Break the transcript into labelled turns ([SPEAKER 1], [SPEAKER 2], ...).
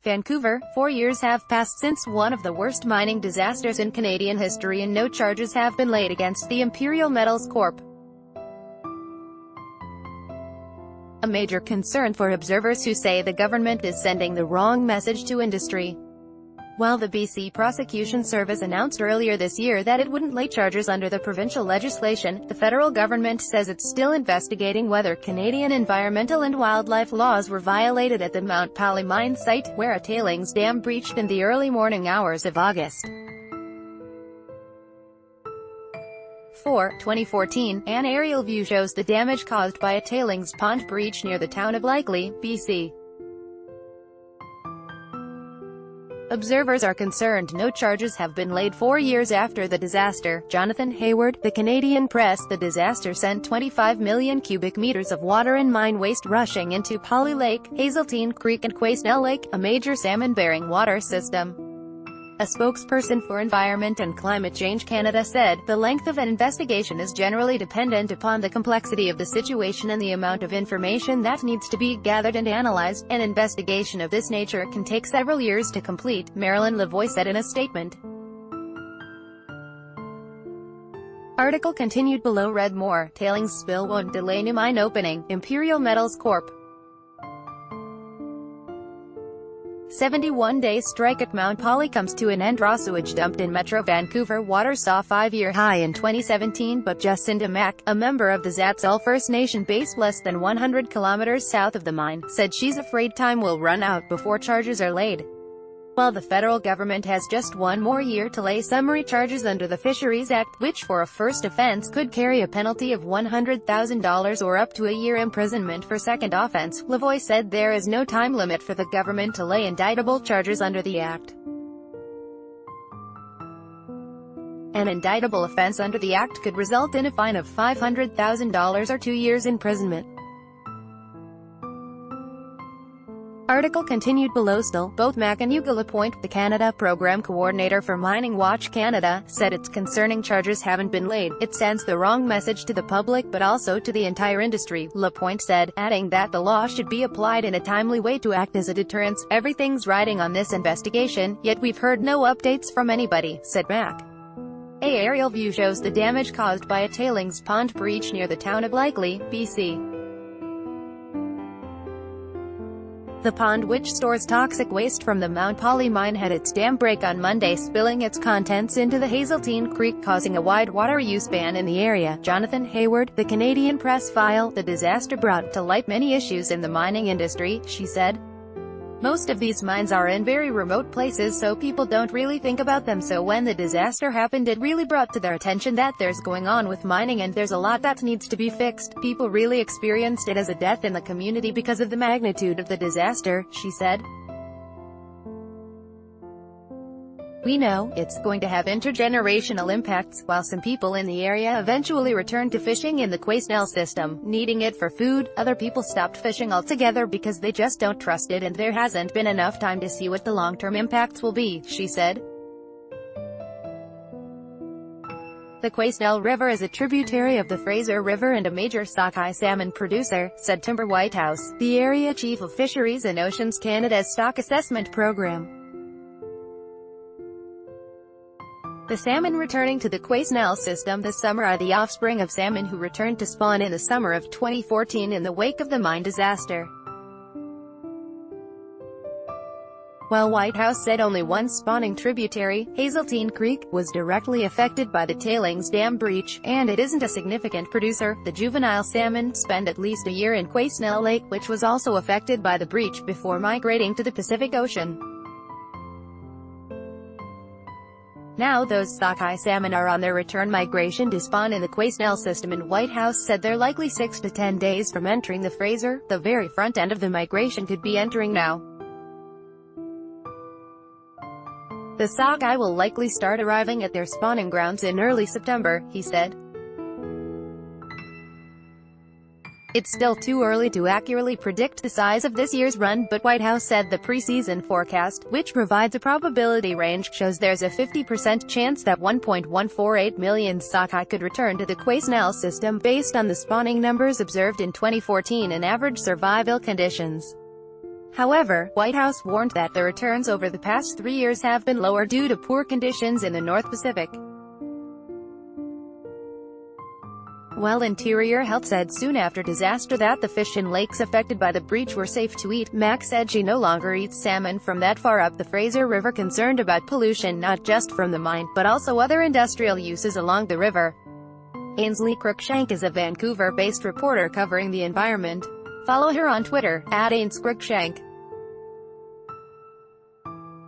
[SPEAKER 1] Vancouver. 4 years have passed since one of the worst mining disasters in Canadian history, and no charges have been laid against the Imperial Metals Corp. A major concern for observers who say the government is sending the wrong message to industry. While the BC Prosecution Service announced earlier this year that it wouldn't lay charges under the provincial legislation, the federal government says it's still investigating whether Canadian environmental and wildlife laws were violated at the Mount Polley mine site, where a tailings dam breached in the early morning hours of August 4, 2014. An aerial view shows the damage caused by a tailings pond breach near the town of Likely, BC. Observers are concerned no charges have been laid 4 years after the disaster. Jonathan Hayward, the Canadian Press. The disaster sent 25 million cubic meters of water and mine waste rushing into Polley Lake, Hazeltine Creek and Quesnel Lake, a major salmon-bearing water system. A spokesperson for Environment and Climate Change Canada said, "The length of an investigation is generally dependent upon the complexity of the situation and the amount of information that needs to be gathered and analyzed. An investigation of this nature can take several years to complete," Marilyn Lavoie said in a statement. Article continued below. Read more. Tailings spill won't delay new mine opening, Imperial Metals Corp. 71-day strike at Mount Polley comes to an end. Raw sewage dumped in Metro Vancouver water saw 5-year high in 2017, but Jacinda Mack, a member of the Zatzal First Nation based less than 100 kilometers south of the mine, said she's afraid time will run out before charges are laid. While the federal government has just one more year to lay summary charges under the Fisheries Act, which for a first offense could carry a penalty of $100,000 or up to a year imprisonment for second offense, Lavoie said there is no time limit for the government to lay indictable charges under the Act. An indictable offense under the Act could result in a fine of $500,000 or 2 years imprisonment. Article continued below. Still, both Mack and Hugo Lapointe, the Canada Program Coordinator for Mining Watch Canada, said its concerning charges haven't been laid. It sends the wrong message to the public but also to the entire industry, Lapointe said, adding that the law should be applied in a timely way to act as a deterrence. Everything's riding on this investigation, yet we've heard no updates from anybody, said Mack. A aerial view shows the damage caused by a tailings pond breach near the town of Likely, BC. The pond, which stores toxic waste from the Mount Polley mine, had its dam break on Monday, spilling its contents into the Hazeltine Creek, causing a wide water use ban in the area. Jonathan Hayward, the Canadian Press filed, "The disaster brought to light many issues in the mining industry," she said. "Most of these mines are in very remote places, so people don't really think about them, so when the disaster happened it really brought to their attention that there's going on with mining and there's a lot that needs to be fixed. People really experienced it as a death in the community because of the magnitude of the disaster," she said. "We know it's going to have intergenerational impacts. While some people in the area eventually returned to fishing in the Quesnel system, needing it for food, other people stopped fishing altogether because they just don't trust it, and there hasn't been enough time to see what the long-term impacts will be," she said. The Quesnel River is a tributary of the Fraser River and a major sockeye salmon producer, said Timber Whitehouse, the area chief of Fisheries and Oceans Canada's stock assessment program. The salmon returning to the Quesnel system this summer are the offspring of salmon who returned to spawn in the summer of 2014 in the wake of the mine disaster. While Whitehouse said only one spawning tributary, Hazeltine Creek, was directly affected by the tailings dam breach, and it isn't a significant producer, the juvenile salmon spend at least a year in Quesnel Lake, which was also affected by the breach, before migrating to the Pacific Ocean. Now those sockeye salmon are on their return migration to spawn in the Quesnel system, and Whitehouse said they're likely 6 to 10 days from entering the Fraser. The very front end of the migration could be entering now. The sockeye will likely start arriving at their spawning grounds in early September, he said. It's still too early to accurately predict the size of this year's run, but Whitehouse said the preseason forecast, which provides a probability range, shows there's a 50% chance that 1.148 million sockeye could return to the Quesnel system, based on the spawning numbers observed in 2014 and average survival conditions. However, White House warned that the returns over the past 3 years have been lower due to poor conditions in the North Pacific. While Interior Health said soon after disaster that the fish in lakes affected by the breach were safe to eat, Mack said she no longer eats salmon from that far up the Fraser River, concerned about pollution not just from the mine, but also other industrial uses along the river. Ainsley Cruikshank is a Vancouver-based reporter covering the environment. Follow her on Twitter, @AinsCruikshank.